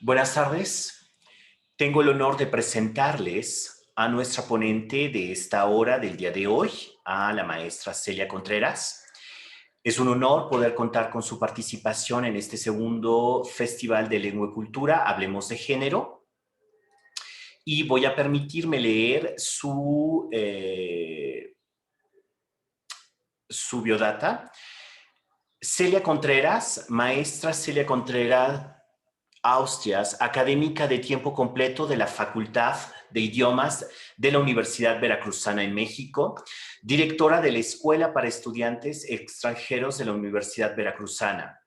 Buenas tardes. Tengo el honor de presentarles a nuestra ponente de esta hora del día de hoy, a la maestra Celia Contreras. Es un honor poder contar con su participación en este segundo Festival de Lengua y Cultura, Hablemos de Género, y voy a permitirme leer su biodata. Celia Contreras, maestra Celia Contreras Austrias, académica de tiempo completo de la Facultad de Idiomas de la Universidad Veracruzana en México, directora de la Escuela para Estudiantes Extranjeros de la Universidad Veracruzana,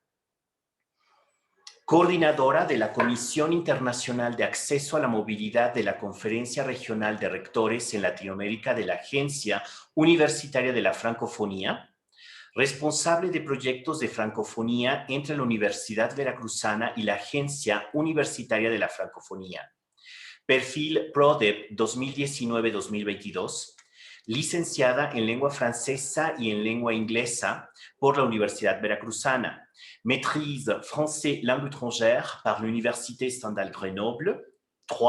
coordinadora de la Comisión Internacional de Acceso a la Movilidad de la Conferencia Regional de Rectores en Latinoamérica de la Agencia Universitaria de la Francofonía, responsable de proyectos de francofonía entre la Universidad Veracruzana y la Agencia Universitaria de la Francofonía. Perfil PRODEP 2019-2022, licenciada en lengua francesa y en lengua inglesa por la Universidad Veracruzana. Maîtrise français langue étrangère par l'Université Stendhal Grenoble. 3.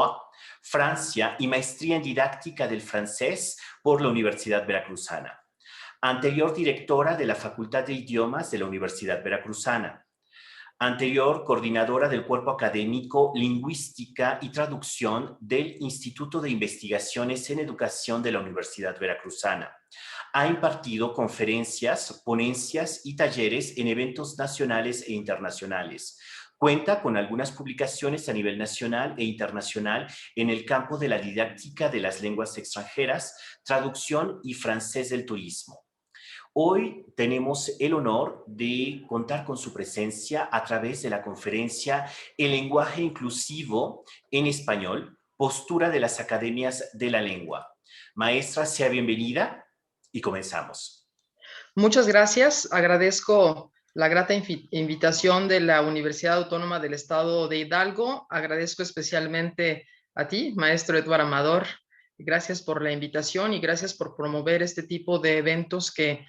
Francia y maestría en didáctica del francés por la Universidad Veracruzana. Anterior directora de la Facultad de Idiomas de la Universidad Veracruzana. Anterior coordinadora del Cuerpo Académico Lingüística y Traducción del Instituto de Investigaciones en Educación de la Universidad Veracruzana. Ha impartido conferencias, ponencias y talleres en eventos nacionales e internacionales. Cuenta con algunas publicaciones a nivel nacional e internacional en el campo de la didáctica de las lenguas extranjeras, traducción y francés del turismo. Hoy tenemos el honor de contar con su presencia a través de la conferencia El lenguaje inclusivo en español, postura de las academias de la lengua. Maestra, sea bienvenida y comenzamos. Muchas gracias. Agradezco la grata invitación de la Universidad Autónoma del Estado de Hidalgo. Agradezco especialmente a ti, maestro Eduardo Amador. Gracias por la invitación y gracias por promover este tipo de eventos que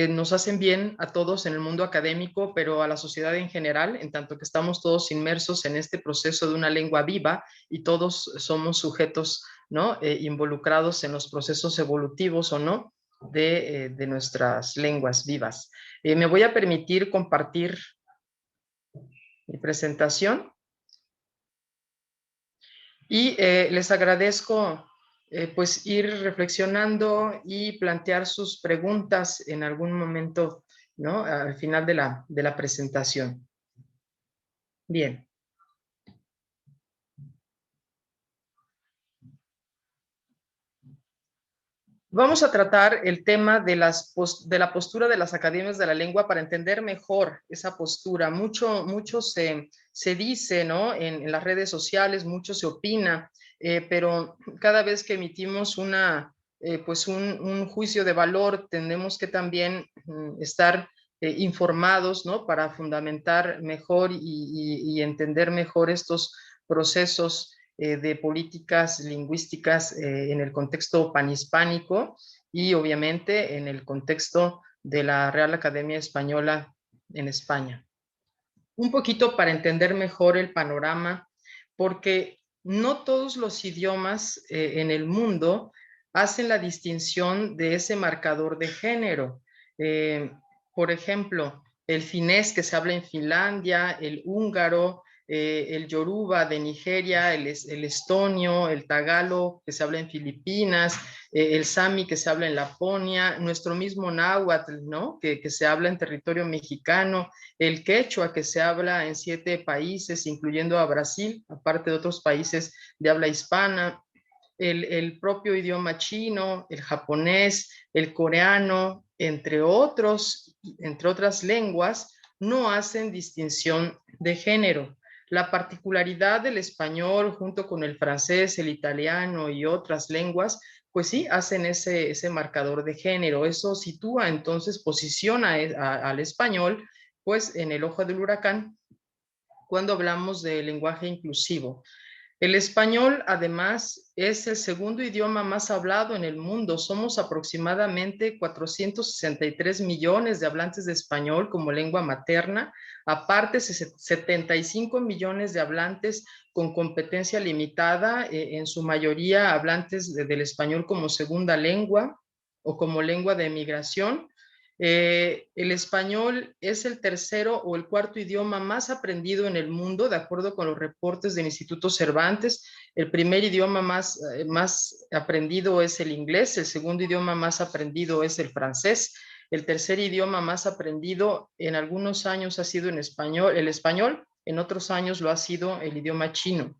nos hacen bien a todos en el mundo académico, pero a la sociedad en general, en tanto que estamos todos inmersos en este proceso de una lengua viva y todos somos sujetos, ¿no? Involucrados en los procesos evolutivos o no de nuestras lenguas vivas. Me voy a permitir compartir mi presentación y les agradezco pues ir reflexionando y plantear sus preguntas en algún momento, ¿no? Al final de la presentación. Bien. Vamos a tratar el tema de la postura de las academias de la lengua para entender mejor esa postura. Mucho se dice, ¿no? En las redes sociales, mucho se opina, pero cada vez que emitimos pues un juicio de valor, tenemos que también estar informados, ¿no? Para fundamentar mejor y entender mejor estos procesos de políticas lingüísticas en el contexto panhispánico y obviamente en el contexto de la Real Academia Española en España. Un poquito para entender mejor el panorama, porque no todos los idiomas en el mundo hacen la distinción de ese marcador de género. Por ejemplo, el finés que se habla en Finlandia, el húngaro, el yoruba de Nigeria, el estonio, el tagalo que se habla en Filipinas, el sami que se habla en Laponia, nuestro mismo náhuatl, ¿no? que se habla en territorio mexicano, el quechua que se habla en 7 países, incluyendo a Brasil, aparte de otros países de habla hispana, el propio idioma chino, el japonés, el coreano, entre otras lenguas, no hacen distinción de género. La particularidad del español junto con el francés, el italiano y otras lenguas, pues sí, hacen ese marcador de género. Eso sitúa, entonces, posiciona al español, pues, en el ojo del huracán cuando hablamos de lenguaje inclusivo. El español, además, es el segundo idioma más hablado en el mundo. Somos aproximadamente 463 millones de hablantes de español como lengua materna. Aparte, 75 millones de hablantes con competencia limitada, en su mayoría hablantes del español como segunda lengua o como lengua de migración. El español es el tercero o el cuarto idioma más aprendido en el mundo, de acuerdo con los reportes del Instituto Cervantes. El primer idioma más aprendido es el inglés, el segundo idioma más aprendido es el francés, el tercer idioma más aprendido en algunos años ha sido el español, en otros años lo ha sido el idioma chino,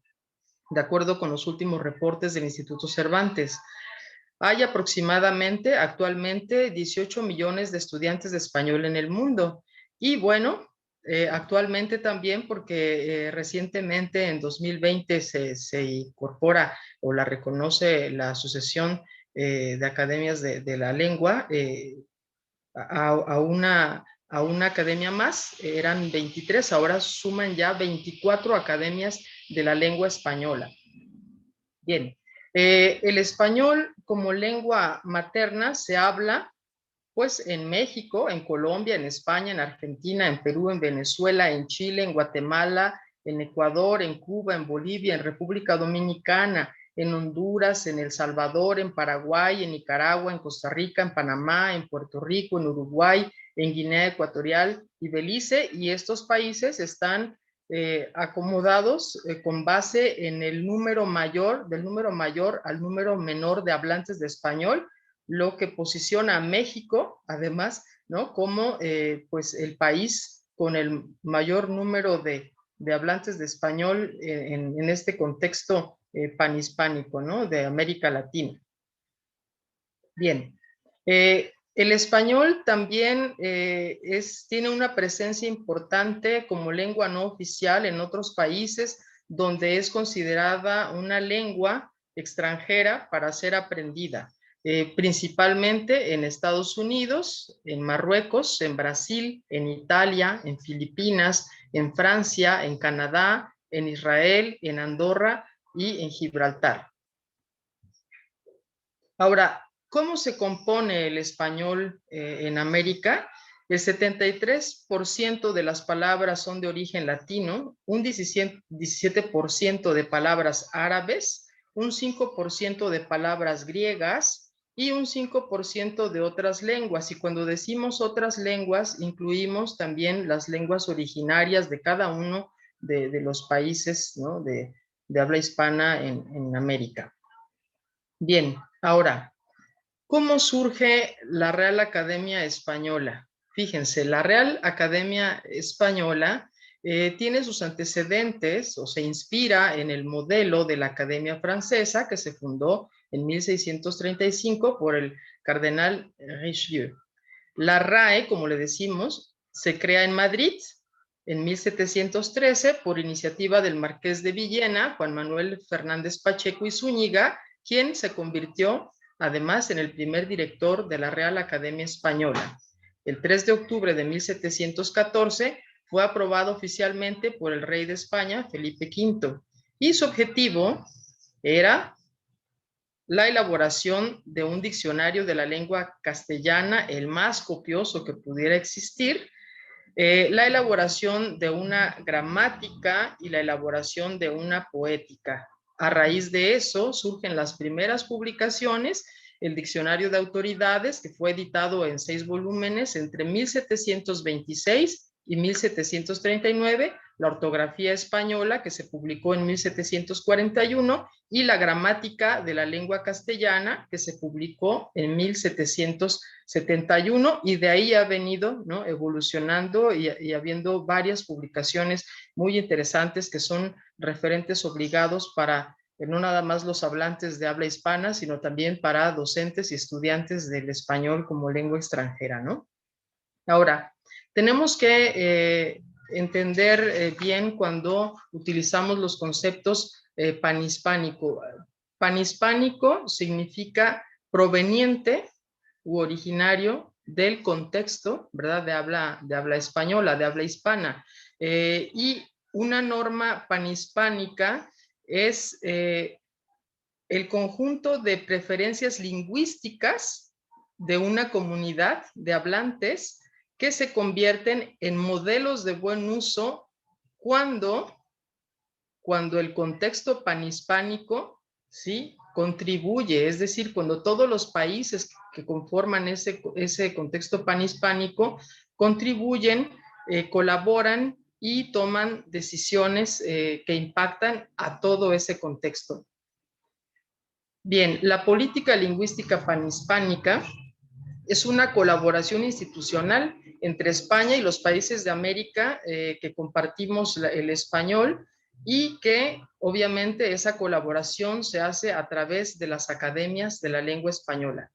de acuerdo con los últimos reportes del Instituto Cervantes. Hay aproximadamente actualmente 18 millones de estudiantes de español en el mundo. Y bueno, actualmente también porque recientemente en 2020 se incorpora o la reconoce la Asociación de Academias de la Lengua a una academia más, eran 23, ahora suman ya 24 academias de la lengua española. Bien, el español como lengua materna se habla pues en México, en Colombia, en España, en Argentina, en Perú, en Venezuela, en Chile, en Guatemala, en Ecuador, en Cuba, en Bolivia, en República Dominicana, en Honduras, en El Salvador, en Paraguay, en Nicaragua, en Costa Rica, en Panamá, en Puerto Rico, en Uruguay, en Guinea Ecuatorial y Belice, y estos países están acomodados con base en el número mayor, del número mayor al número menor de hablantes de español, lo que posiciona a México, además, ¿no? Como pues el país con el mayor número de hablantes de español en este contexto panhispánico, ¿no? De América Latina. Bien. El español también tiene una presencia importante como lengua no oficial en otros países donde es considerada una lengua extranjera para ser aprendida, principalmente en Estados Unidos, en Marruecos, en Brasil, en Italia, en Filipinas, en Francia, en Canadá, en Israel, en Andorra y en Gibraltar. Ahora, ¿cómo se compone el español en América? El 73% de las palabras son de origen latino, un 17% de palabras árabes, un 5% de palabras griegas y un 5% de otras lenguas. Y cuando decimos otras lenguas, incluimos también las lenguas originarias de cada uno de los países, ¿no? de habla hispana en América. Bien, ahora, ¿cómo surge la Real Academia Española? Fíjense, la Real Academia Española tiene sus antecedentes o se inspira en el modelo de la Academia Francesa que se fundó en 1635 por el cardenal Richelieu. La RAE, como le decimos, se crea en Madrid en 1713 por iniciativa del marqués de Villena, Juan Manuel Fernández Pacheco y Zúñiga, quien se convirtió además en el primer director de la Real Academia Española. El 3 de octubre de 1714 fue aprobado oficialmente por el rey de España, Felipe V, y su objetivo era la elaboración de un diccionario de la lengua castellana, el más copioso que pudiera existir, la elaboración de una gramática y la elaboración de una poética. A raíz de eso surgen las primeras publicaciones, el Diccionario de Autoridades, que fue editado en 6 volúmenes entre 1726 y 1739, la ortografía española, que se publicó en 1741, y la gramática de la lengua castellana, que se publicó en 1771, y de ahí ha venido, ¿no? evolucionando y habiendo varias publicaciones muy interesantes que son referentes obligados para no nada más los hablantes de habla hispana, sino también para docentes y estudiantes del español como lengua extranjera, ¿no? Ahora, tenemos que entender bien cuando utilizamos los conceptos panhispánico. Panhispánico significa proveniente u originario del contexto, ¿verdad? De habla española, de habla hispana. Y una norma panhispánica es el conjunto de preferencias lingüísticas de una comunidad de hablantes que se convierten en modelos de buen uso cuando el contexto panhispánico, ¿sí?, contribuye, es decir, cuando todos los países que conforman ese contexto panhispánico contribuyen, colaboran y toman decisiones que impactan a todo ese contexto. Bien, la política lingüística panhispánica es una colaboración institucional entre España y los países de América que compartimos el español, y que obviamente esa colaboración se hace a través de las academias de la lengua española.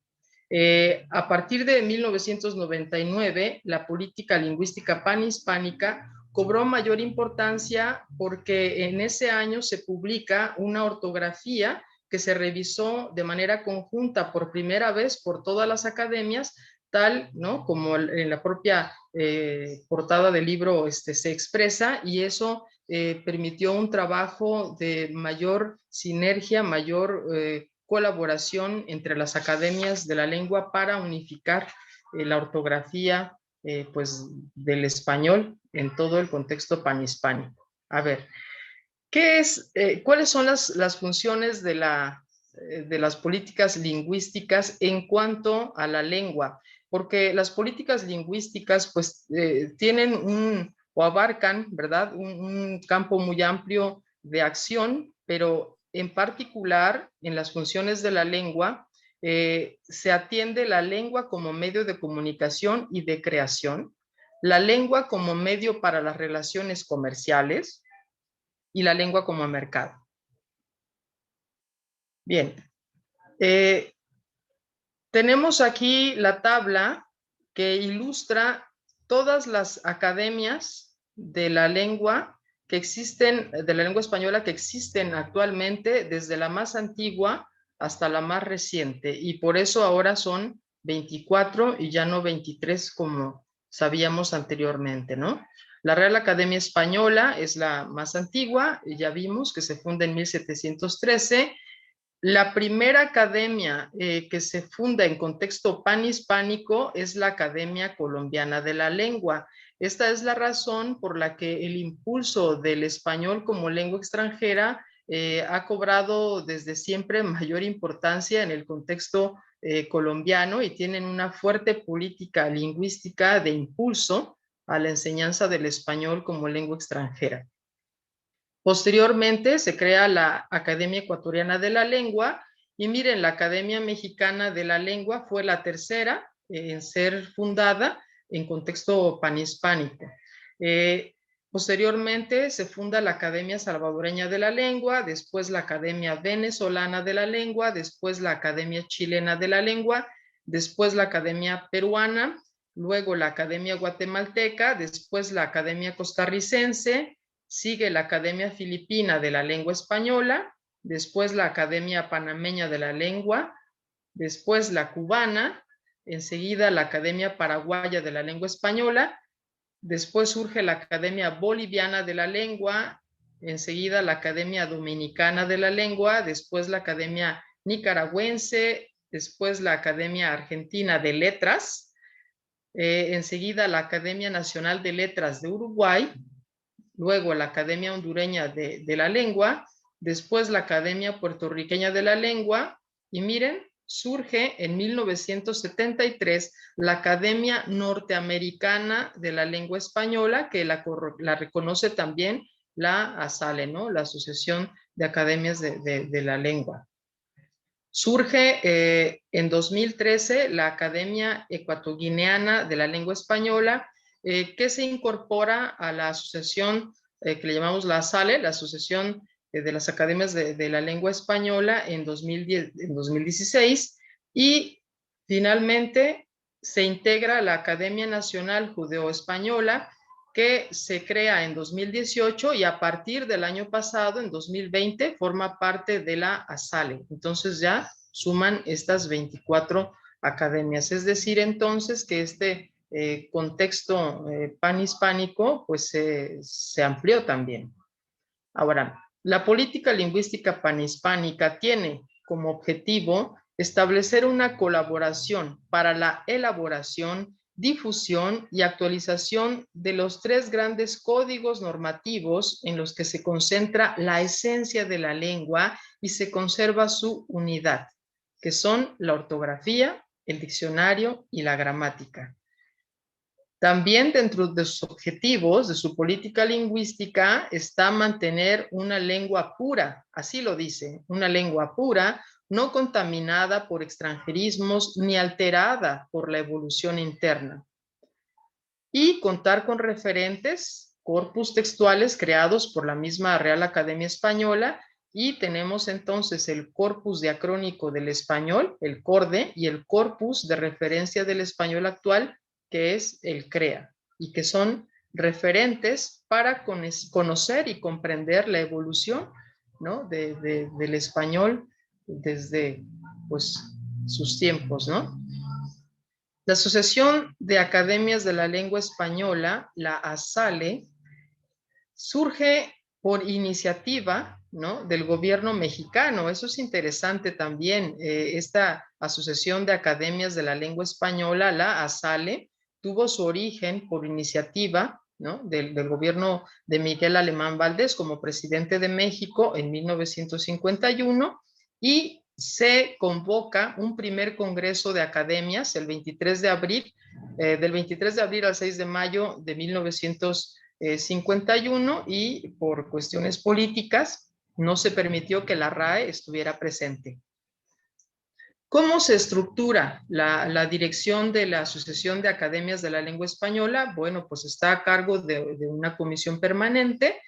A partir de 1999, la política lingüística panhispánica cobró mayor importancia porque en ese año se publica una ortografía que se revisó de manera conjunta por primera vez por todas las academias, tal, ¿no?, como en la propia portada del libro se expresa, y eso permitió un trabajo de mayor sinergia, mayor colaboración entre las academias de la lengua para unificar la ortografía pues del español en todo el contexto panhispánico. A ver, ¿cuáles son las funciones de las políticas lingüísticas en cuanto a la lengua? Porque las políticas lingüísticas pues tienen o abarcan, ¿verdad?, un campo muy amplio de acción, pero en particular en las funciones de la lengua se atiende la lengua como medio de comunicación y de creación, la lengua como medio para las relaciones comerciales y la lengua como mercado. Bien, tenemos aquí la tabla que ilustra todas las academias de la lengua que existen, de la lengua española que existen actualmente, desde la más antigua hasta la más reciente, y por eso ahora son 24 y ya no 23 como sabíamos anteriormente, ¿no? La Real Academia Española es la más antigua, ya vimos que se funda en 1713. La primera academia que se funda en contexto panhispánico es la Academia Colombiana de la Lengua. Esta es la razón por la que el impulso del español como lengua extranjera ha cobrado desde siempre mayor importancia en el contexto colombiano, y tienen una fuerte política lingüística de impulso a la enseñanza del español como lengua extranjera. Posteriormente se crea la Academia Ecuatoriana de la Lengua, y miren, la Academia Mexicana de la Lengua fue la tercera en ser fundada en contexto panhispánico. Posteriormente se funda la Academia Salvadoreña de la Lengua, después la Academia Venezolana de la Lengua, después la Academia Chilena de la Lengua, después la Academia Peruana, luego la Academia Guatemalteca, después la Academia Costarricense, sigue la Academia Filipina de la Lengua Española, después la Academia Panameña de la Lengua, después la cubana, enseguida la Academia Paraguaya de la Lengua Española, después surge la Academia Boliviana de la Lengua, enseguida la Academia Dominicana de la Lengua, después la Academia Nicaragüense, después la Academia Argentina de Letras, enseguida la Academia Nacional de Letras de Uruguay, luego la Academia Hondureña de la Lengua, después la Academia Puertorriqueña de la Lengua, y miren, surge en 1973 la Academia Norteamericana de la Lengua Española, que la reconoce también la ASALE, ¿no?, la Asociación de Academias de la Lengua. Surge en 2013 la Academia Ecuatoguineana de la Lengua Española, que se incorpora a la asociación que le llamamos la ASALE, la Asociación de las Academias de la Lengua Española, en 2016, y finalmente se integra la Academia Nacional Judeo-Española, que se crea en 2018, y a partir del año pasado, en 2020, forma parte de la ASALE. Entonces ya suman estas 24 academias. Es decir, entonces, que este contexto panhispánico pues se amplió también. Ahora, La política lingüística panhispánica tiene como objetivo establecer una colaboración para la elaboración, difusión y actualización de los 3 grandes códigos normativos en los que se concentra la esencia de la lengua y se conserva su unidad, que son la ortografía, el diccionario y la gramática. También dentro de sus objetivos, de su política lingüística, está mantener una lengua pura, así lo dice, una lengua pura, no contaminada por extranjerismos ni alterada por la evolución interna. Y contar con referentes, corpus textuales creados por la misma Real Academia Española, y tenemos entonces el corpus diacrónico del español, el CORDE, y el corpus de referencia del español actual, que es el CREA, y que son referentes para conocer y comprender la evolución, ¿no? del español desde pues, sus tiempos, ¿no? La Asociación de Academias de la Lengua Española, la ASALE, surge por iniciativa, ¿no? del gobierno mexicano. Eso es interesante también. Esta Asociación de Academias de la Lengua Española, la ASALE, tuvo su origen por iniciativa, ¿no? del gobierno de Miguel Alemán Valdés como presidente de México en 1951, y se convoca un primer congreso de academias el 23 de abril, del 23 de abril al 6 de mayo de 1951, y por cuestiones políticas no se permitió que la RAE estuviera presente. ¿Cómo se estructura la dirección de la Asociación de Academias de la Lengua Española? Bueno, pues está a cargo de una comisión permanente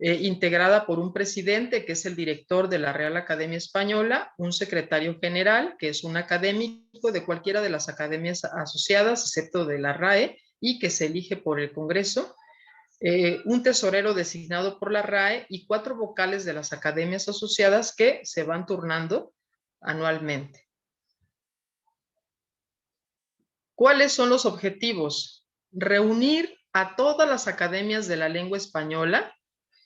integrada por un presidente, que es el director de la Real Academia Española, un secretario general, que es un académico de cualquiera de las academias asociadas, excepto de la RAE, y que se elige por el Congreso, un tesorero designado por la RAE y 4 vocales de las academias asociadas que se van turnando anualmente. ¿Cuáles son los objetivos? Reunir a todas las academias de la lengua española,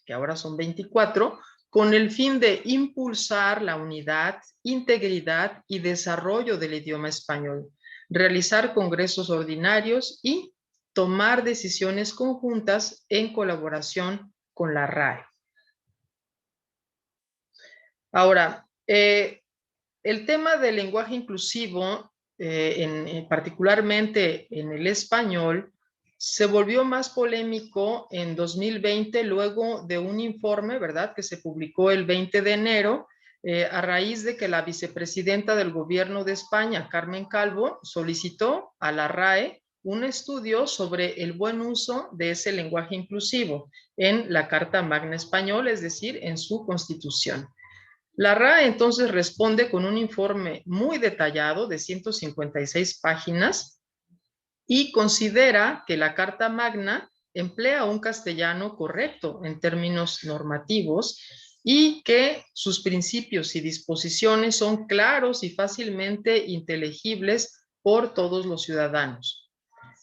que ahora son 24, con el fin de impulsar la unidad, integridad y desarrollo del idioma español, realizar congresos ordinarios y tomar decisiones conjuntas en colaboración con la RAE. Ahora, el tema del lenguaje inclusivo, particularmente en el español, se volvió más polémico en 2020 luego de un informe, ¿verdad?, que se publicó el 20 de enero a raíz de que la vicepresidenta del gobierno de España, Carmen Calvo, solicitó a la RAE un estudio sobre el buen uso de ese lenguaje inclusivo en la Carta Magna Española, es decir, en su Constitución. La RAE entonces responde con un informe muy detallado de 156 páginas y considera que la Carta Magna emplea un castellano correcto en términos normativos y que sus principios y disposiciones son claros y fácilmente inteligibles por todos los ciudadanos.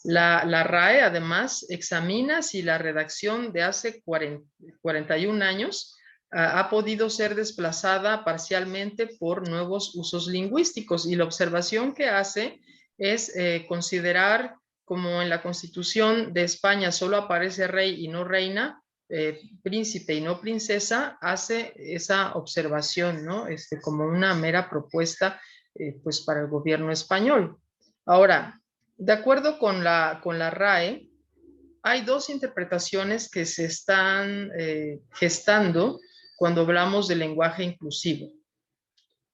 La RAE además examina si la redacción de hace 41 años ha podido ser desplazada parcialmente por nuevos usos lingüísticos, y la observación que hace es considerar, como en la Constitución de España solo aparece rey y no reina, príncipe y no princesa, hace esa observación, ¿no? Como una mera propuesta pues para el gobierno español. Ahora, de acuerdo con la RAE, hay 2 interpretaciones que se están gestando cuando hablamos de lenguaje inclusivo.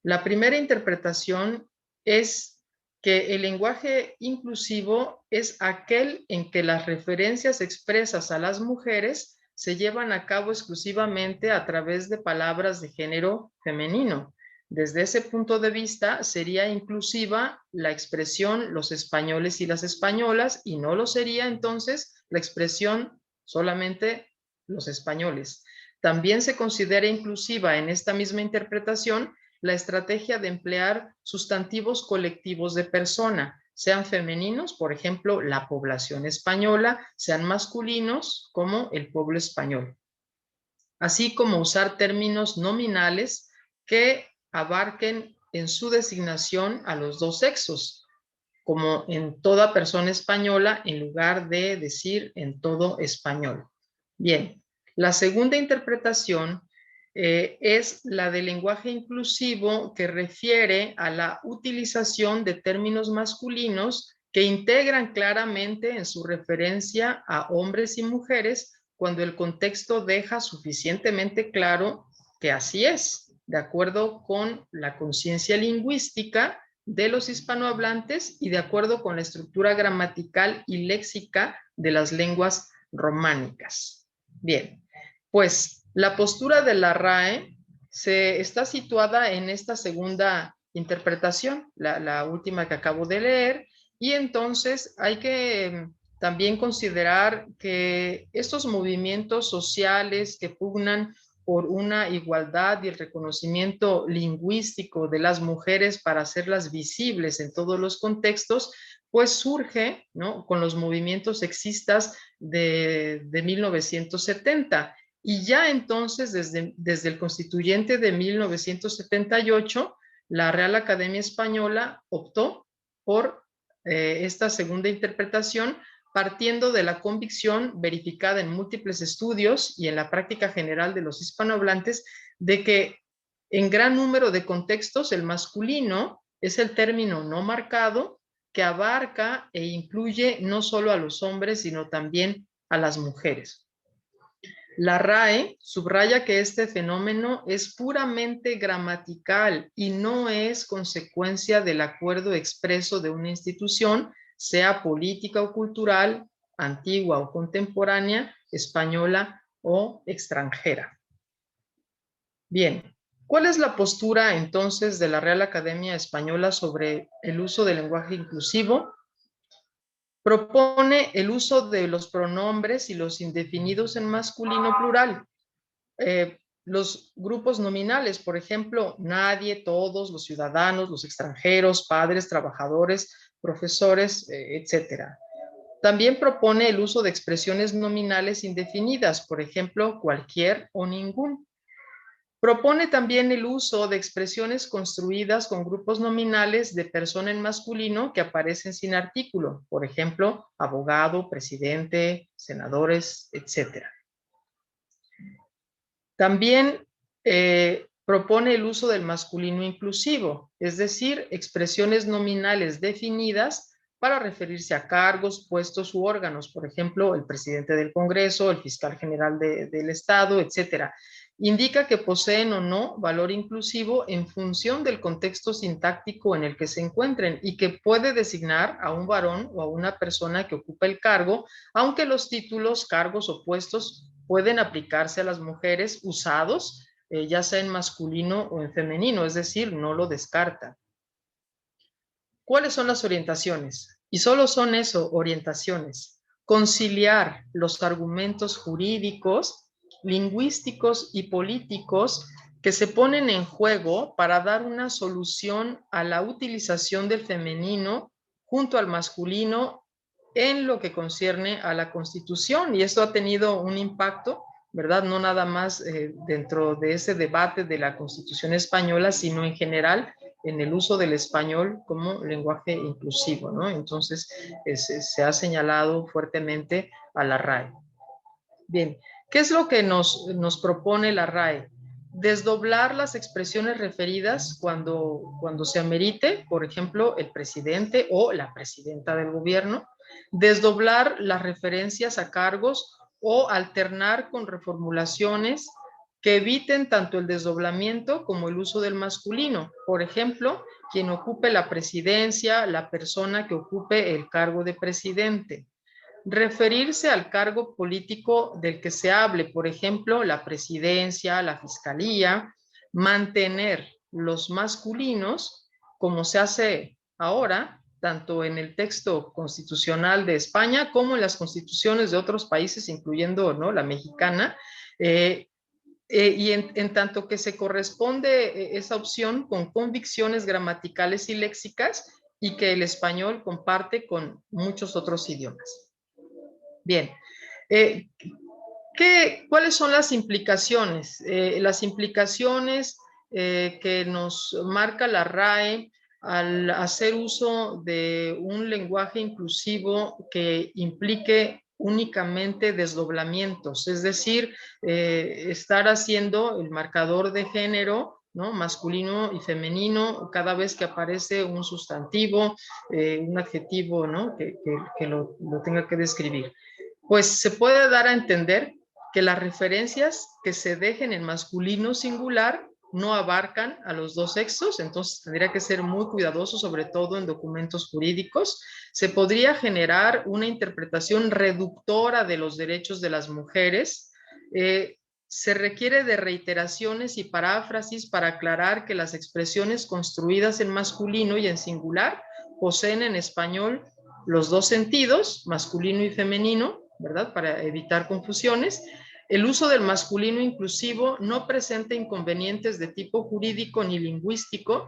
La primera interpretación es que el lenguaje inclusivo es aquel en que las referencias expresas a las mujeres se llevan a cabo exclusivamente a través de palabras de género femenino. Desde ese punto de vista, sería inclusiva la expresión los españoles y las españolas, y no lo sería entonces la expresión solamente los españoles. También se considera inclusiva en esta misma interpretación la estrategia de emplear sustantivos colectivos de persona, sean femeninos, por ejemplo, la población española, sean masculinos, como el pueblo español. así como usar términos nominales que abarquen en su designación a los dos sexos, como en toda persona española, en lugar de decir en todo español. Bien, la segunda interpretación es la del lenguaje inclusivo, que refiere a la utilización de términos masculinos que integran claramente en su referencia a hombres y mujeres cuando el contexto deja suficientemente claro que así es, de acuerdo con la conciencia lingüística de los hispanohablantes y de acuerdo con la estructura gramatical y léxica de las lenguas románicas. Bien, pues la postura de la RAE se está situada en esta segunda interpretación, la última que acabo de leer, y entonces hay que también considerar que estos movimientos sociales que pugnan por una igualdad y el reconocimiento lingüístico de las mujeres para hacerlas visibles en todos los contextos, pues surge, ¿no?, con los movimientos sexistas de 1970. Y ya entonces, desde el constituyente de 1978, la Real Academia Española optó por esta segunda interpretación, partiendo de la convicción verificada en múltiples estudios y en la práctica general de los hispanohablantes de que en gran número de contextos el masculino es el término no marcado que abarca e incluye no solo a los hombres, sino también a las mujeres. La RAE subraya que este fenómeno es puramente gramatical y no es consecuencia del acuerdo expreso de una institución, sea política o cultural, antigua o contemporánea, española o extranjera. Bien, ¿cuál es la postura entonces de la Real Academia Española sobre el uso del lenguaje inclusivo? Propone el uso de los pronombres y los indefinidos en masculino plural. Los grupos nominales, por ejemplo, nadie, todos, los ciudadanos, los extranjeros, padres, trabajadores, profesores, etcétera. También propone el uso de expresiones nominales indefinidas, por ejemplo, cualquier o ningún. Propone también el uso de expresiones construidas con grupos nominales de persona en masculino que aparecen sin artículo, por ejemplo, abogado, presidente, senadores, etcétera. También propone el uso del masculino inclusivo, es decir, expresiones nominales definidas para referirse a cargos, puestos u órganos, por ejemplo, el presidente del Congreso, el fiscal general del Estado, etcétera. Indica que poseen o no valor inclusivo en función del contexto sintáctico en el que se encuentren y que puede designar a un varón o a una persona que ocupa el cargo, aunque los títulos, cargos o puestos pueden aplicarse a las mujeres usados, ya sea en masculino o en femenino, es decir, no lo descarta. ¿Cuáles son las orientaciones? Y solo son eso, orientaciones. Conciliar los argumentos jurídicos, lingüísticos y políticos que se ponen en juego para dar una solución a la utilización del femenino junto al masculino en lo que concierne a la Constitución, y esto ha tenido un impacto, ¿verdad? No nada más dentro de ese debate de la Constitución española, sino en general en el uso del español como lenguaje inclusivo, ¿no? Entonces, se ha señalado fuertemente a la RAE. Bien, ¿qué es lo que nos propone la RAE? Desdoblar las expresiones referidas cuando se amerite, por ejemplo, el presidente o la presidenta del gobierno, desdoblar las referencias a cargos o alternar con reformulaciones que eviten tanto el desdoblamiento como el uso del masculino. Por ejemplo, quien ocupe la presidencia, la persona que ocupe el cargo de presidente. Referirse al cargo político del que se hable, por ejemplo, la presidencia, la fiscalía, mantener los masculinos, como se hace ahora, tanto en el texto constitucional de España como en las constituciones de otros países, incluyendo, ¿no?, la mexicana, y en tanto que se corresponde esa opción con convicciones gramaticales y léxicas y que el español comparte con muchos otros idiomas. Bien, ¿Cuáles son las implicaciones? Las implicaciones que nos marca la RAE al hacer uso de un lenguaje inclusivo que implique únicamente desdoblamientos, es decir, estar haciendo el marcador de género, ¿no? Masculino y femenino cada vez que aparece un sustantivo, un adjetivo, ¿no? que lo tenga que describir. Pues se puede dar a entender que las referencias que se dejen en masculino singular no abarcan a los dos sexos, entonces tendría que ser muy cuidadoso, sobre todo en documentos jurídicos. Se podría generar una interpretación reductora de los derechos de las mujeres. Se requiere de reiteraciones y paráfrasis para aclarar que las expresiones construidas en masculino y en singular poseen en español los dos sentidos, masculino y femenino, ¿verdad? Para evitar confusiones. El uso del masculino inclusivo no presenta inconvenientes de tipo jurídico ni lingüístico,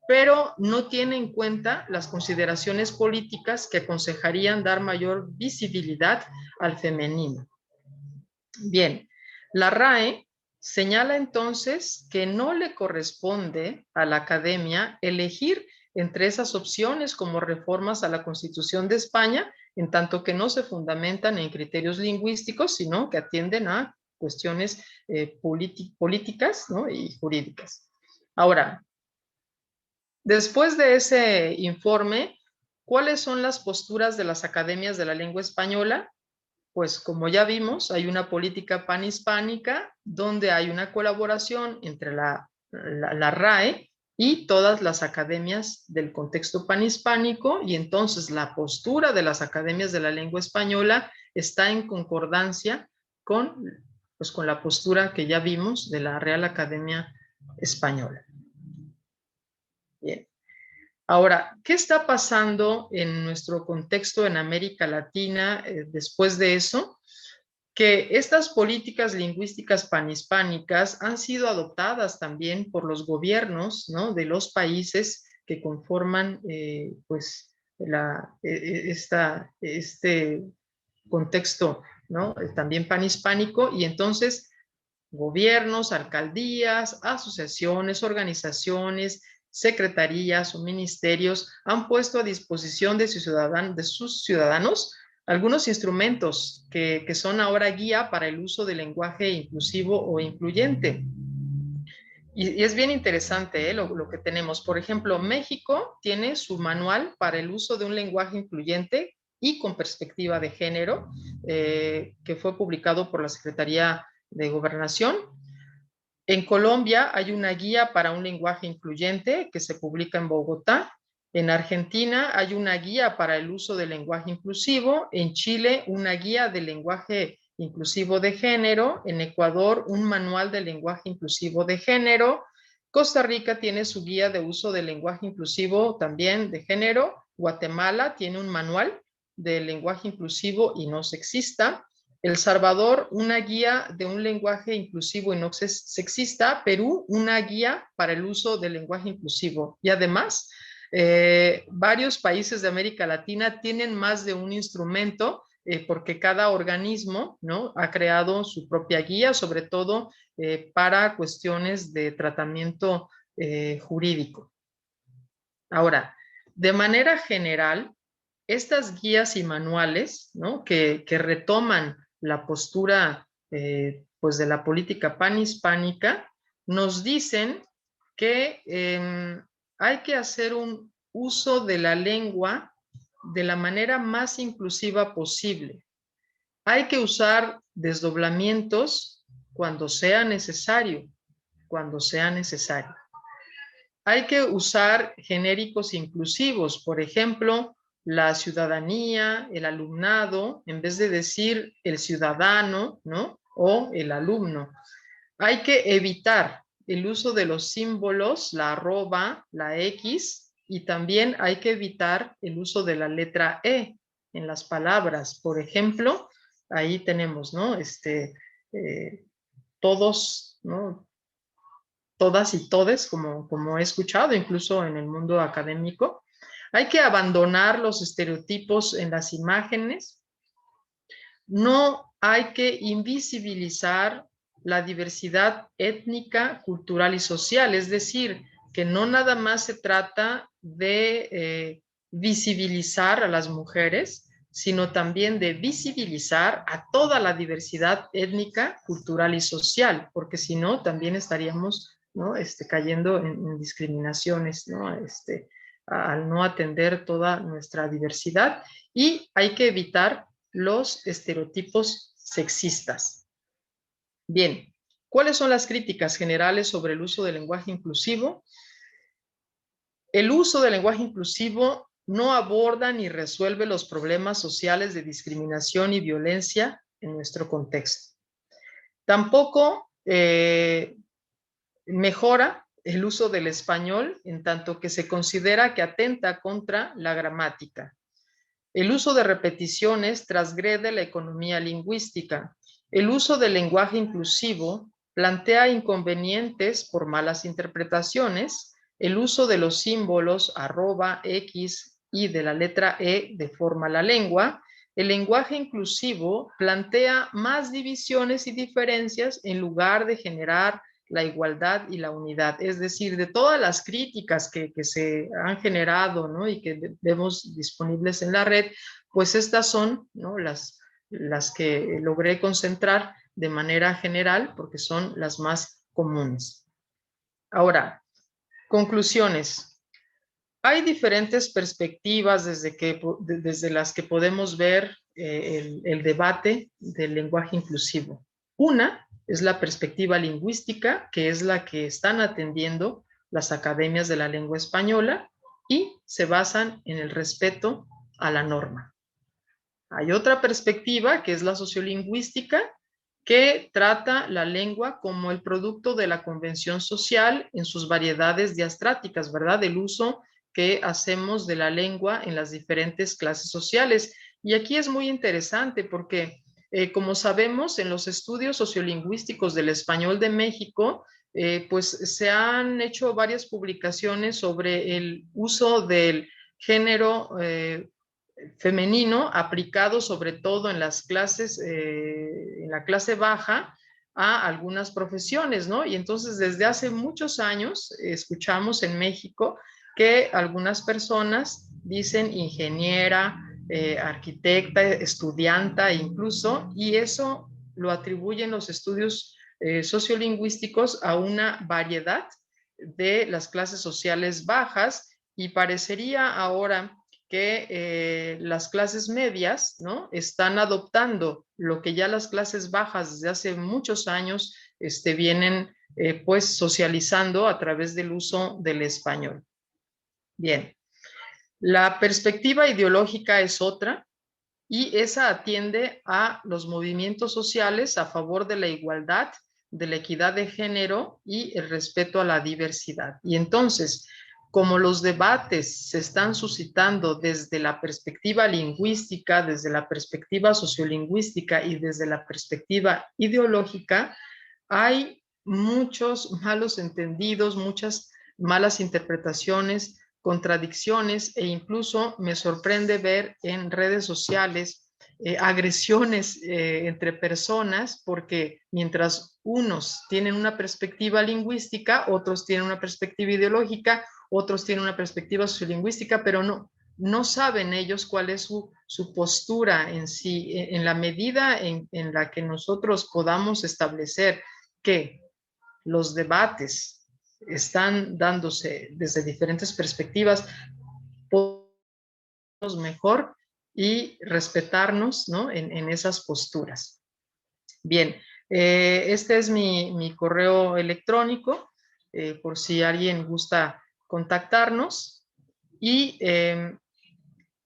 pero no tiene en cuenta las consideraciones políticas que aconsejarían dar mayor visibilidad al femenino. Bien, la RAE señala entonces que no le corresponde a la academia elegir entre esas opciones como reformas a la Constitución de España, en tanto que no se fundamentan en criterios lingüísticos, sino que atienden a cuestiones políticas, ¿no? y jurídicas. Ahora, después de ese informe, ¿cuáles son las posturas de las academias de la lengua española? Pues como ya vimos, hay una política panhispánica donde hay una colaboración entre la RAE y todas las academias del contexto panhispánico, y entonces la postura de las academias de la lengua española está en concordancia con, pues, con la postura que ya vimos de la Real Academia Española. Bien. Ahora, ¿qué está pasando en nuestro contexto en América Latina después de eso? Que estas políticas lingüísticas panhispánicas han sido adoptadas también por los gobiernos, ¿no? de los países que conforman pues este contexto, ¿no? también panhispánico, y entonces gobiernos, alcaldías, asociaciones, organizaciones, secretarías o ministerios han puesto a disposición de sus ciudadanos algunos instrumentos que son ahora guía para el uso del lenguaje inclusivo o incluyente. Y es bien interesante lo que tenemos. Por ejemplo, México tiene su manual para el uso de un lenguaje incluyente y con perspectiva de género, que fue publicado por la Secretaría de Gobernación. En Colombia hay una guía para un lenguaje incluyente que se publica en Bogotá. En Argentina hay una guía para el uso del lenguaje inclusivo. En Chile, una guía del lenguaje inclusivo de género. En Ecuador, un manual del lenguaje inclusivo de género. Costa Rica tiene su guía de uso del lenguaje inclusivo también de género. Guatemala tiene un manual del lenguaje inclusivo y no sexista. El Salvador, una guía de un lenguaje inclusivo y no sexista. Perú, una guía para el uso del lenguaje inclusivo. Y además, varios países de América Latina tienen más de un instrumento porque cada organismo, ¿no? ha creado su propia guía, sobre todo para cuestiones de tratamiento jurídico. Ahora, de manera general, estas guías y manuales, ¿no? que retoman la postura pues de la política panhispánica, nos dicen que hay que hacer un uso de la lengua de la manera más inclusiva posible. Hay que usar desdoblamientos cuando sea necesario, cuando sea necesario. Hay que usar genéricos inclusivos, por ejemplo, la ciudadanía, el alumnado, en vez de decir el ciudadano, ¿no? o el alumno. Hay que evitar el uso de los símbolos, la arroba, la X, y también hay que evitar el uso de la letra E en las palabras. Por ejemplo, ahí tenemos, ¿no? Todos, ¿no? Todas y todes, como he escuchado, incluso en el mundo académico. Hay que abandonar los estereotipos en las imágenes. no hay que invisibilizar la diversidad étnica, cultural y social, es decir, que no nada más se trata de visibilizar a las mujeres, sino también de visibilizar a toda la diversidad étnica, cultural y social, porque si no, también estaríamos, ¿no? Cayendo en discriminaciones, ¿no? Al no atender toda nuestra diversidad, y hay que evitar los estereotipos sexistas. Bien, ¿cuáles son las críticas generales sobre el uso del lenguaje inclusivo? El uso del lenguaje inclusivo no aborda ni resuelve los problemas sociales de discriminación y violencia en nuestro contexto. Tampoco mejora el uso del español en tanto que se considera que atenta contra la gramática. El uso de repeticiones transgrede la economía lingüística. El uso del lenguaje inclusivo plantea inconvenientes por malas interpretaciones. El uso de los símbolos arroba, X y de la letra E deforma la lengua. El lenguaje inclusivo plantea más divisiones y diferencias en lugar de generar la igualdad y la unidad. Es decir, de todas las críticas que se han generado, ¿no? Y que vemos disponibles en la red, pues estas son, ¿no? las que logré concentrar de manera general porque son las más comunes. Ahora, conclusiones. Hay diferentes perspectivas desde las que podemos ver el debate del lenguaje inclusivo. Una es la perspectiva lingüística, que es la que están atendiendo las academias de la lengua española y se basan en el respeto a la norma. Hay otra perspectiva, que es la sociolingüística, que trata la lengua como el producto de la convención social en sus variedades diastráticas, ¿verdad? Del uso que hacemos de la lengua en las diferentes clases sociales. Y aquí es muy interesante porque, como sabemos, en los estudios sociolingüísticos del español de México, pues se han hecho varias publicaciones sobre el uso del género femenino aplicado sobre todo en las clases, en la clase baja, a algunas profesiones, ¿no? Y entonces desde hace muchos años escuchamos en México que algunas personas dicen ingeniera, arquitecta, estudianta incluso, y eso lo atribuyen los estudios sociolingüísticos a una variedad de las clases sociales bajas, y parecería ahora que las clases medias, ¿no? Están adoptando lo que ya las clases bajas desde hace muchos años vienen pues socializando a través del uso del español. Bien, la perspectiva ideológica es otra, y esa atiende a los movimientos sociales a favor de la igualdad, de la equidad de género y el respeto a la diversidad. Y entonces, como los debates se están suscitando desde la perspectiva lingüística, desde la perspectiva sociolingüística y desde la perspectiva ideológica, hay muchos malos entendidos, muchas malas interpretaciones, contradicciones, e incluso me sorprende ver en redes sociales agresiones entre personas, porque mientras unos tienen una perspectiva lingüística, otros tienen una perspectiva ideológica, otros tienen una perspectiva sociolingüística, pero no saben ellos cuál es su postura en sí, en la medida en la que nosotros podamos establecer que los debates están dándose desde diferentes perspectivas, podemos mejor y respetarnos, ¿no? en esas posturas. Bien, este es mi correo electrónico, por si alguien gusta contactarnos. Y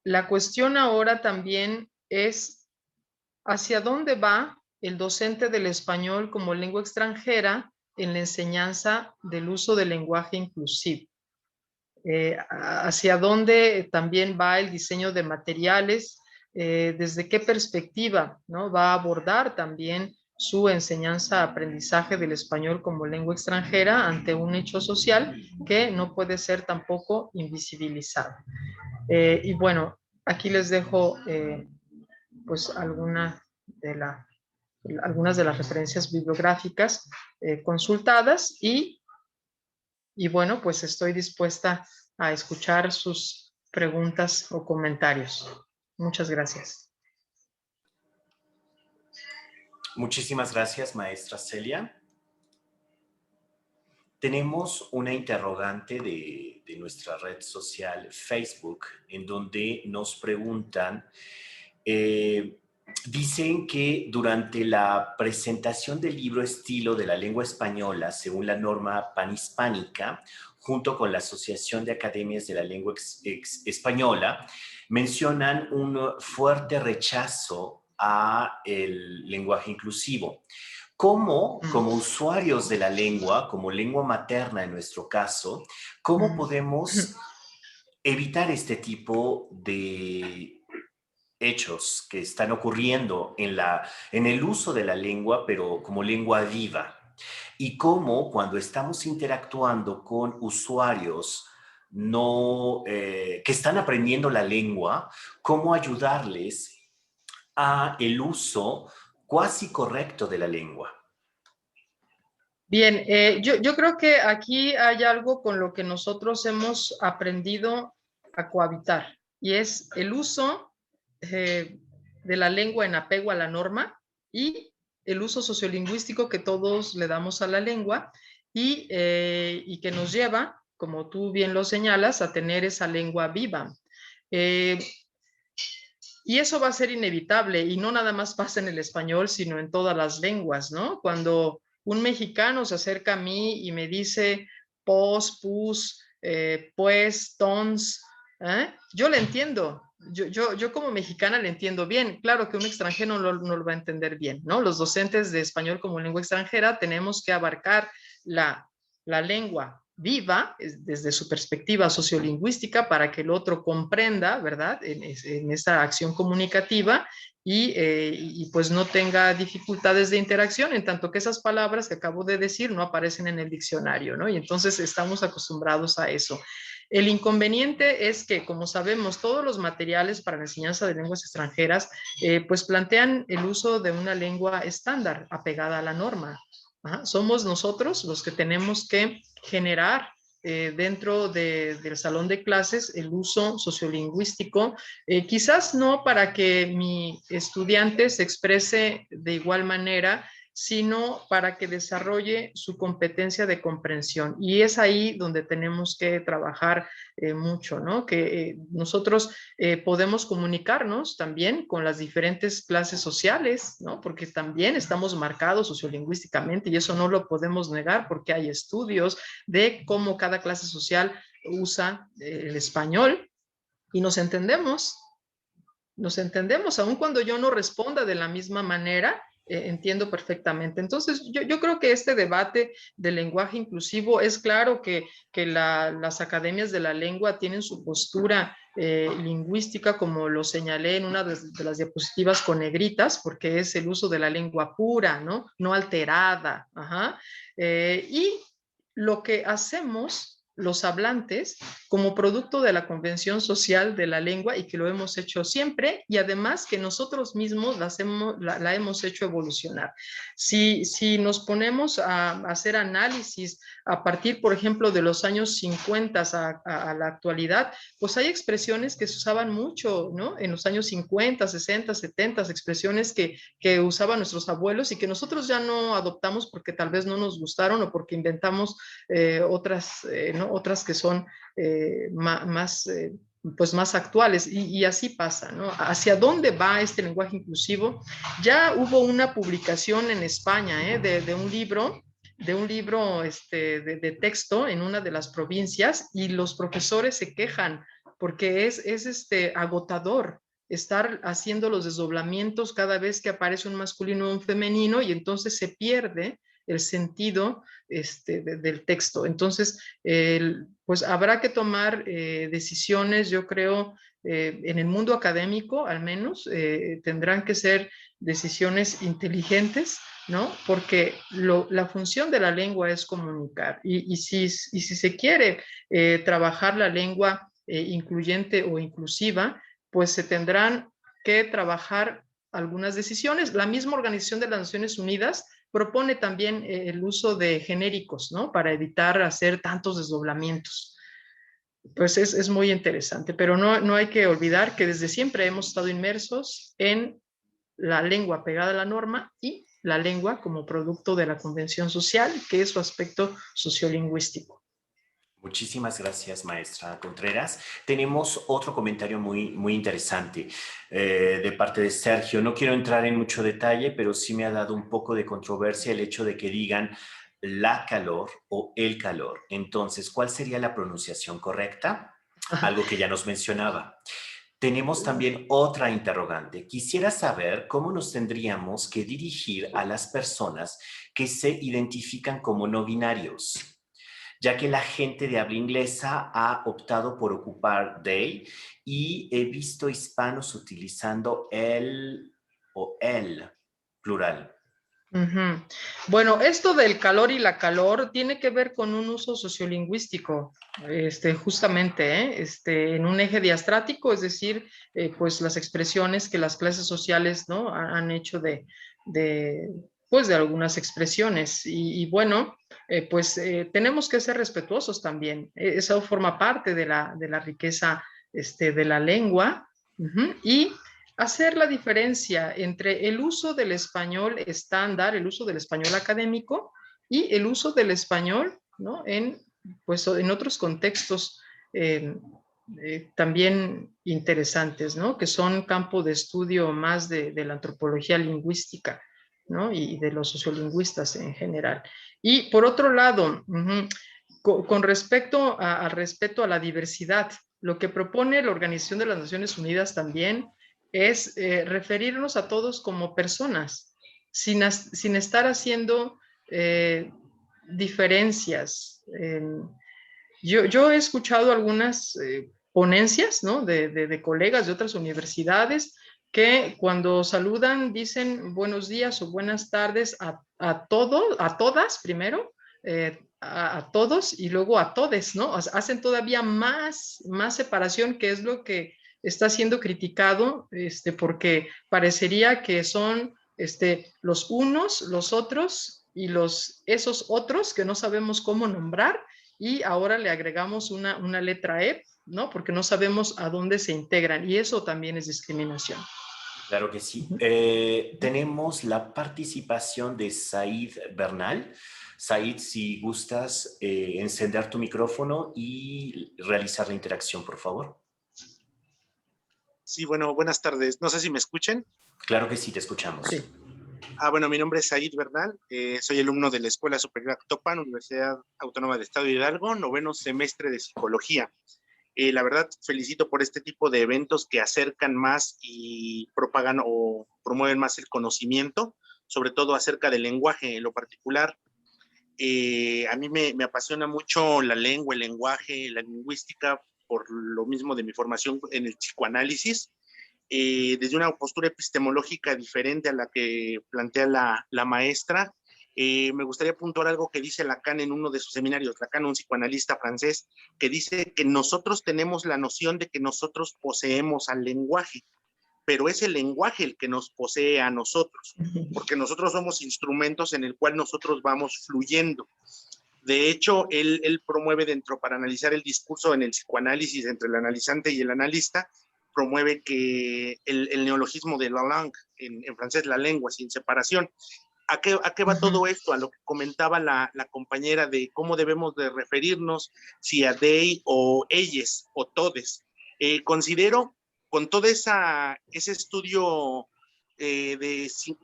la cuestión ahora también es hacia dónde va el docente del español como lengua extranjera en la enseñanza del uso del lenguaje inclusivo. Hacia dónde también va el diseño de materiales, desde qué perspectiva, ¿no? Va a abordar también su enseñanza-aprendizaje del español como lengua extranjera ante un hecho social que no puede ser tampoco invisibilizado. Y bueno, aquí les dejo pues alguna algunas de las referencias bibliográficas consultadas y bueno, pues estoy dispuesta a escuchar sus preguntas o comentarios. Muchas gracias. Muchísimas gracias, maestra Celia. Tenemos una interrogante de nuestra red social Facebook, en donde nos preguntan, dicen que durante la presentación del libro Estilo de la Lengua Española, según la norma panhispánica, junto con la Asociación de Academias de la Lengua Española, mencionan un fuerte rechazo a el lenguaje inclusivo. ¿Cómo, como usuarios de la lengua, como lengua materna en nuestro caso, cómo podemos evitar este tipo de hechos que están ocurriendo en el uso de la lengua, pero como lengua viva? Y cómo, cuando estamos interactuando con usuarios que están aprendiendo la lengua, cómo ayudarles a el uso cuasi correcto de la lengua. Bien, yo creo que aquí hay algo con lo que nosotros hemos aprendido a cohabitar y es el uso de la lengua en apego a la norma y el uso sociolingüístico que todos le damos a la lengua y que nos lleva, como tú bien lo señalas, a tener esa lengua viva. Y eso va a ser inevitable y no nada más pasa en el español, sino en todas las lenguas, ¿no? Cuando un mexicano se acerca a mí y me dice pos, pus, pues, tons, yo le entiendo. Yo como mexicana le entiendo bien. Claro que un extranjero no lo va a entender bien, ¿no? Los docentes de español como lengua extranjera tenemos que abarcar la lengua viva desde su perspectiva sociolingüística para que el otro comprenda, ¿verdad? En esta acción comunicativa y pues no tenga dificultades de interacción, en tanto que esas palabras que acabo de decir no aparecen en el diccionario, ¿no? Y entonces estamos acostumbrados a eso. El inconveniente es que, como sabemos, todos los materiales para la enseñanza de lenguas extranjeras pues plantean el uso de una lengua estándar apegada a la norma. Somos nosotros los que tenemos que generar dentro del salón de clases el uso sociolingüístico, quizás no para que mi estudiante se exprese de igual manera, sino para que desarrolle su competencia de comprensión. Y es ahí donde tenemos que trabajar mucho, ¿no? Que nosotros podemos comunicarnos también con las diferentes clases sociales, ¿no? Porque también estamos marcados sociolingüísticamente y eso no lo podemos negar porque hay estudios de cómo cada clase social usa el español y nos entendemos, aun cuando yo no responda de la misma manera, entiendo perfectamente. Entonces, yo creo que este debate del lenguaje inclusivo es claro que las academias de la lengua tienen su postura lingüística, como lo señalé en una de las diapositivas con negritas, porque es el uso de la lengua pura, ¿no? No alterada. Ajá. Y lo que hacemos los hablantes como producto de la convención social de la lengua y que lo hemos hecho siempre y además que nosotros mismos la hemos hecho evolucionar. Si nos ponemos a hacer análisis a partir, por ejemplo, de los años 50 a la actualidad, pues hay expresiones que se usaban mucho, ¿no? En los años 50, 60, 70, expresiones que usaban nuestros abuelos y que nosotros ya no adoptamos porque tal vez no nos gustaron o porque inventamos otras, ¿no? Otras que son pues más actuales y así pasa, ¿no? ¿Hacia dónde va este lenguaje inclusivo? Ya hubo una publicación en España de un libro de texto en una de las provincias y los profesores se quejan porque es agotador estar haciendo los desdoblamientos cada vez que aparece un masculino o un femenino y entonces se pierde el sentido del texto. Entonces, pues habrá que tomar decisiones, yo creo, en el mundo académico al menos, tendrán que ser decisiones inteligentes, ¿no? Porque la función de la lengua es comunicar y si se quiere trabajar la lengua incluyente o inclusiva, pues se tendrán que trabajar algunas decisiones. La misma Organización de las Naciones Unidas propone también el uso de genéricos, ¿no? Para evitar hacer tantos desdoblamientos. Pues es muy interesante, pero no hay que olvidar que desde siempre hemos estado inmersos en la lengua pegada a la norma y la lengua como producto de la convención social, que es su aspecto sociolingüístico. Muchísimas gracias, maestra Contreras. Tenemos otro comentario muy interesante de parte de Sergio. No quiero entrar en mucho detalle, pero sí me ha dado un poco de controversia el hecho de que digan la calor o el calor. Entonces, ¿cuál sería la pronunciación correcta? Algo que ya nos mencionaba. Tenemos también otra interrogante. Quisiera saber cómo nos tendríamos que dirigir a las personas que se identifican como no binarios, ya que la gente de habla inglesa ha optado por ocupar they y he visto hispanos utilizando el o el plural. Ujú. Bueno, esto del calor y la calor tiene que ver con un uso sociolingüístico, justamente, en un eje diastrático, es decir, pues las expresiones que las clases sociales, ¿no? Han hecho de, pues de algunas expresiones. Y bueno, pues tenemos que ser respetuosos también. Eso forma parte de la riqueza, de la lengua. Ujú. Y hacer la diferencia entre el uso del español estándar, el uso del español académico y el uso del español, ¿no? Pues, en otros contextos eh, también interesantes, ¿no? Que son campo de estudio más de la antropología lingüística, ¿no? Y de los sociolingüistas en general. Y por otro lado, con respecto al respeto a la diversidad, lo que propone la Organización de las Naciones Unidas también es referirnos a todos como personas, sin estar haciendo diferencias. Yo he escuchado algunas ponencias, ¿no? De colegas de otras universidades que cuando saludan dicen buenos días o buenas tardes a todos, a todas primero, a todos y luego a todes, ¿no? Hacen todavía más separación, que es lo que está siendo criticado, porque parecería que son los unos, los otros y esos otros que no sabemos cómo nombrar, y ahora le agregamos una letra E, ¿no? Porque no sabemos a dónde se integran, y eso también es discriminación. Claro que sí. Tenemos la participación de Said Bernal. Said, si gustas encender tu micrófono y realizar la interacción, por favor. Sí, bueno, buenas tardes. No sé si me escuchen. Claro que sí, te escuchamos. Sí. Bueno, mi nombre es Said Bernal, soy alumno de la Escuela Superior Actopan, Universidad Autónoma de Estado de Hidalgo, noveno semestre de Psicología. La verdad, felicito por este tipo de eventos que acercan más y propagan o promueven más el conocimiento, sobre todo acerca del lenguaje en lo particular. A mí me apasiona mucho la lengua, el lenguaje, la lingüística, por lo mismo de mi formación en el psicoanálisis. Desde una postura epistemológica diferente a la que plantea la maestra. Me gustaría puntuar algo que dice Lacan en uno de sus seminarios, Lacan, un psicoanalista francés, que dice que nosotros tenemos la noción de que nosotros poseemos al lenguaje, pero es el lenguaje el que nos posee a nosotros, porque nosotros somos instrumentos en el cual nosotros vamos fluyendo. De hecho, él promueve dentro, para analizar el discurso en el psicoanálisis entre el analizante y el analista, promueve que el neologismo de la langue, en francés la lengua, sin separación. ¿A qué va todo esto? A lo que comentaba la compañera de cómo debemos de referirnos, si a they o ellos o todes. Considero, con todo ese estudio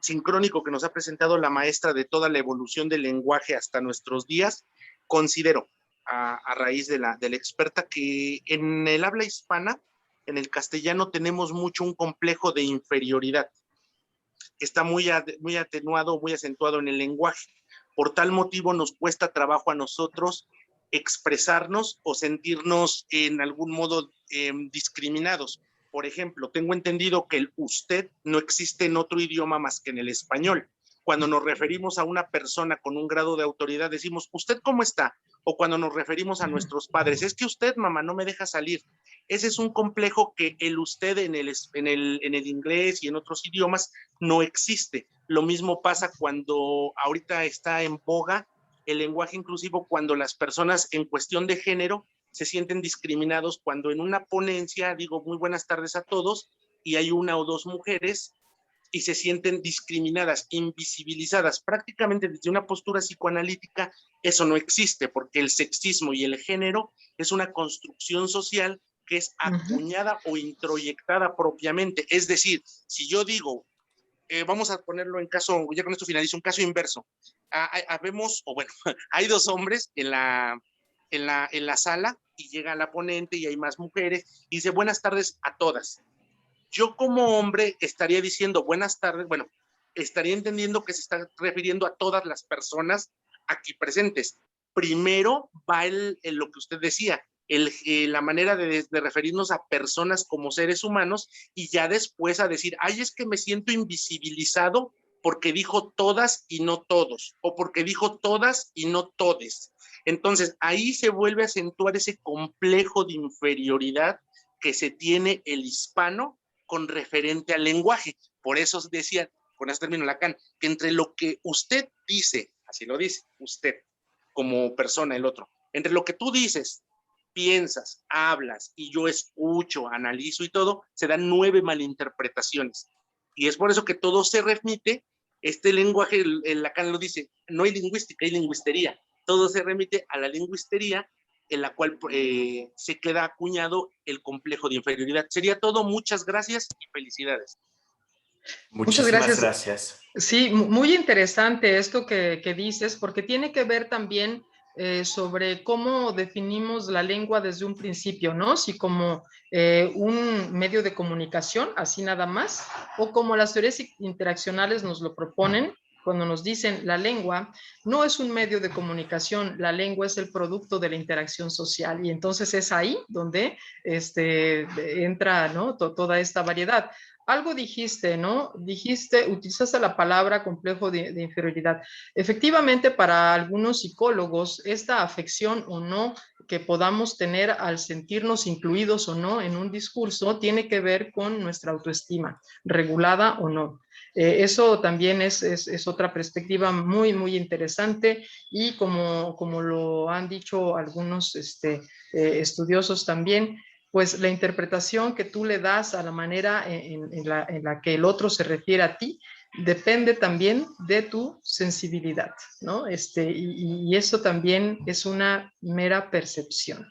sincrónico que nos ha presentado la maestra de toda la evolución del lenguaje hasta nuestros días, considero, a raíz de la experta, que en el habla hispana, en el castellano, tenemos mucho un complejo de inferioridad que está muy atenuado, muy acentuado en el lenguaje. Por tal motivo nos cuesta trabajo a nosotros expresarnos o sentirnos en algún modo discriminados. Por ejemplo, tengo entendido que el usted no existe en otro idioma más que en el español. Cuando nos referimos a una persona con un grado de autoridad, decimos, ¿usted cómo está? o cuando nos referimos a nuestros padres. Es que usted, mamá, no me deja salir. Ese es un complejo que el usted en el inglés y en otros idiomas no existe. Lo mismo pasa cuando ahorita está en boga el lenguaje inclusivo, cuando las personas en cuestión de género se sienten discriminados, cuando en una ponencia digo muy buenas tardes a todos y hay una o dos mujeres y se sienten discriminadas, invisibilizadas. Prácticamente desde una postura psicoanalítica eso no existe, porque el sexismo y el género es una construcción social que es acuñada o introyectada propiamente. Es decir, si yo digo, vamos a ponerlo en caso, ya con esto finalizo, un caso inverso. Habemos, o bueno, hay dos hombres en la sala y llega la ponente y hay más mujeres y dice buenas tardes a todas. Yo como hombre estaría diciendo buenas tardes, bueno, estaría entendiendo que se está refiriendo a todas las personas aquí presentes. Primero va lo que usted decía, la manera de referirnos a personas como seres humanos y ya después a decir, ay, es que me siento invisibilizado porque dijo todas y no todos, o porque dijo todas y no todes. Entonces, ahí se vuelve a acentuar ese complejo de inferioridad que se tiene el hispano con referente al lenguaje. Por eso decía, con este término Lacan, que entre lo que usted dice, así lo dice usted, como persona, el otro, entre lo que tú dices, piensas, hablas y yo escucho, analizo y todo, se dan 9 malinterpretaciones. Y es por eso que todo se remite, este lenguaje, el Lacan lo dice, no hay lingüística, hay lingüistería. Todo se remite a la lingüistería en la cual se queda acuñado el complejo de inferioridad. Sería todo, muchas gracias y felicidades. Muchas Muchísimas gracias. gracias. Sí, muy interesante esto que dices, porque tiene que ver también sobre cómo definimos la lengua desde un principio, ¿no? Si como un medio de comunicación, así nada más, o como las teorías interaccionales nos lo proponen, cuando nos dicen la lengua no es un medio de comunicación, la lengua es el producto de la interacción social, y entonces es ahí donde entra, ¿no? Toda esta variedad. Algo dijiste, ¿no? Utilizaste la palabra complejo de inferioridad. Efectivamente, para algunos psicólogos, esta afección o no que podamos tener al sentirnos incluidos o no en un discurso tiene que ver con nuestra autoestima, regulada o no. Eso también es otra perspectiva muy, muy interesante, y como lo han dicho algunos estudiosos también, pues la interpretación que tú le das a la manera en la que el otro se refiere a ti depende también de tu sensibilidad, ¿no? Y eso también es una mera percepción.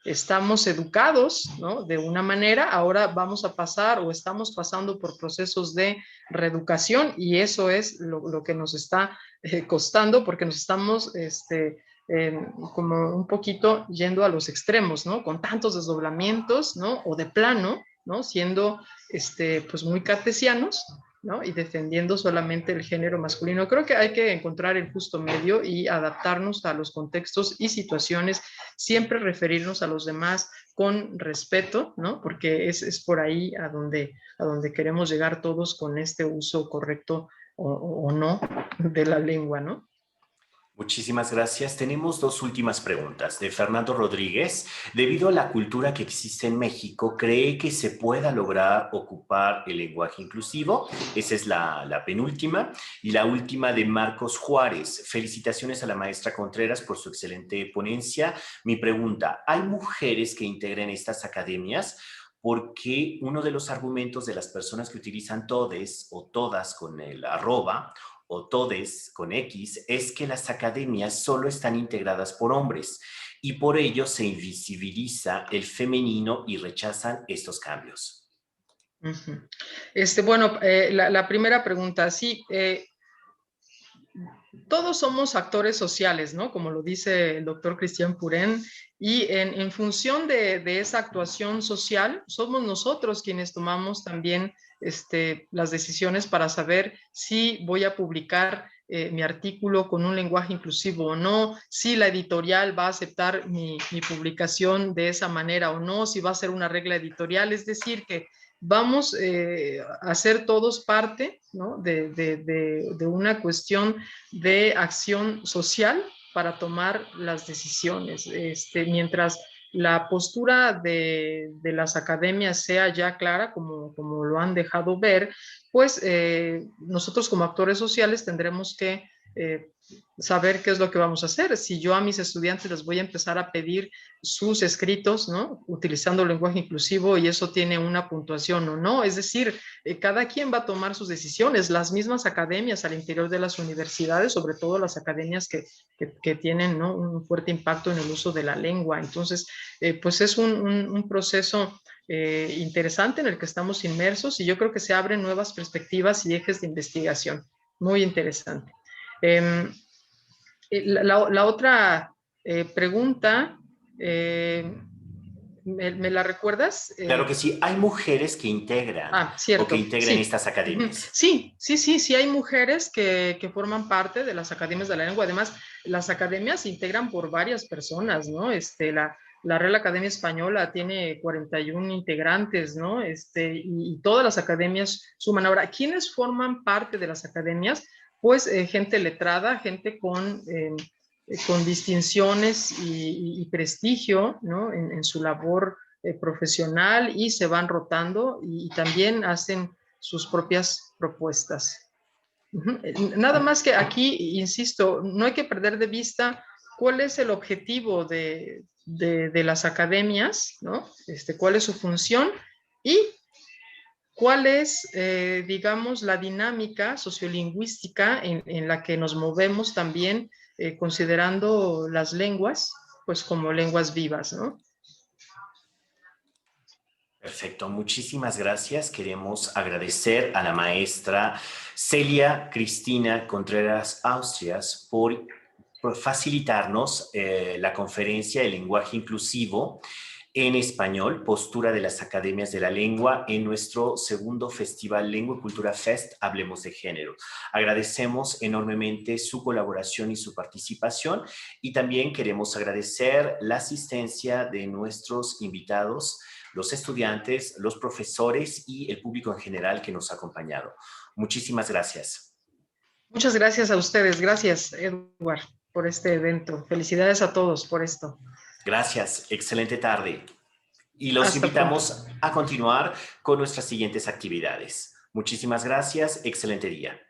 Estamos educados, ¿no? De una manera, ahora vamos a pasar o estamos pasando por procesos de reeducación, y eso es lo que nos está costando, porque nos estamos como un poquito yendo a los extremos, ¿no? Con tantos desdoblamientos, ¿no? O de plano, ¿no? Siendo pues muy cartesianos, ¿no? Y defendiendo solamente el género masculino. Creo que hay que encontrar el justo medio y adaptarnos a los contextos y situaciones, siempre referirnos a los demás con respeto, ¿no? Porque es por ahí a donde queremos llegar todos con este uso correcto o no de la lengua, ¿no? Muchísimas gracias. Tenemos dos últimas preguntas de Fernando Rodríguez. Debido a la cultura que existe en México, ¿cree que se pueda lograr ocupar el lenguaje inclusivo? Esa es la penúltima. Y la última de Marcos Juárez. Felicitaciones a la maestra Contreras por su excelente ponencia. Mi pregunta, ¿hay mujeres que integren estas academias? Porque uno de los argumentos de las personas que utilizan todes o todas con el arroba o todes con X, es que las academias solo están integradas por hombres y por ello se invisibiliza el femenino y rechazan estos cambios. Bueno, la primera pregunta, sí, todos somos actores sociales, ¿no? Como lo dice el doctor Christian Purén, y en función de esa actuación social, somos nosotros quienes tomamos también las decisiones para saber si voy a publicar mi artículo con un lenguaje inclusivo o no, si la editorial va a aceptar mi publicación de esa manera o no, si va a ser una regla editorial. Es decir, que vamos a ser todos parte, ¿no? de una cuestión de acción social para tomar las decisiones. Mientras la postura de las academias sea ya clara, como lo han dejado ver, pues nosotros como actores sociales tendremos que saber qué es lo que vamos a hacer. Si yo a mis estudiantes les voy a empezar a pedir sus escritos, ¿no? Utilizando lenguaje inclusivo y eso tiene una puntuación o no, es decir, cada quien va a tomar sus decisiones. Las mismas academias al interior de las universidades, sobre todo las academias que tienen, ¿no?, un fuerte impacto en el uso de la lengua. Entonces, pues es un proceso interesante en el que estamos inmersos y yo creo que se abren nuevas perspectivas y ejes de investigación. Muy interesante. La otra pregunta, ¿me la recuerdas? Claro que sí, hay mujeres que integran o que Cierto, integran sí. estas academias. Sí, hay mujeres que forman parte de las academias de la lengua. Además, las academias se integran por varias personas, ¿no? La Real Academia Española tiene 41 integrantes, ¿no? Y todas las academias suman. Ahora, ¿quiénes forman parte de las academias? Pues gente letrada, gente con distinciones y prestigio, ¿no?, en su labor profesional, y se van rotando y también hacen sus propias propuestas. Nada más que aquí, insisto, no hay que perder de vista cuál es el objetivo de las academias, ¿no? Cuál es su función y cuál es, digamos, la dinámica sociolingüística en la que nos movemos también, considerando las lenguas, pues como lenguas vivas, ¿no? Perfecto, muchísimas gracias. Queremos agradecer a la maestra Celia Cristina Contreras Austrias por facilitarnos la conferencia de lenguaje inclusivo en español, postura de las academias de la lengua, en nuestro segundo Festival Lengua y Cultura Fest, Hablemos de Género. Agradecemos enormemente su colaboración y su participación, y también queremos agradecer la asistencia de nuestros invitados, los estudiantes, los profesores y el público en general que nos ha acompañado. Muchísimas gracias. Muchas gracias a ustedes. Gracias, Edward, por este evento. Felicidades a todos por esto. Gracias. Excelente tarde. Y los Hasta invitamos pronto a continuar con nuestras siguientes actividades. Muchísimas gracias. Excelente día.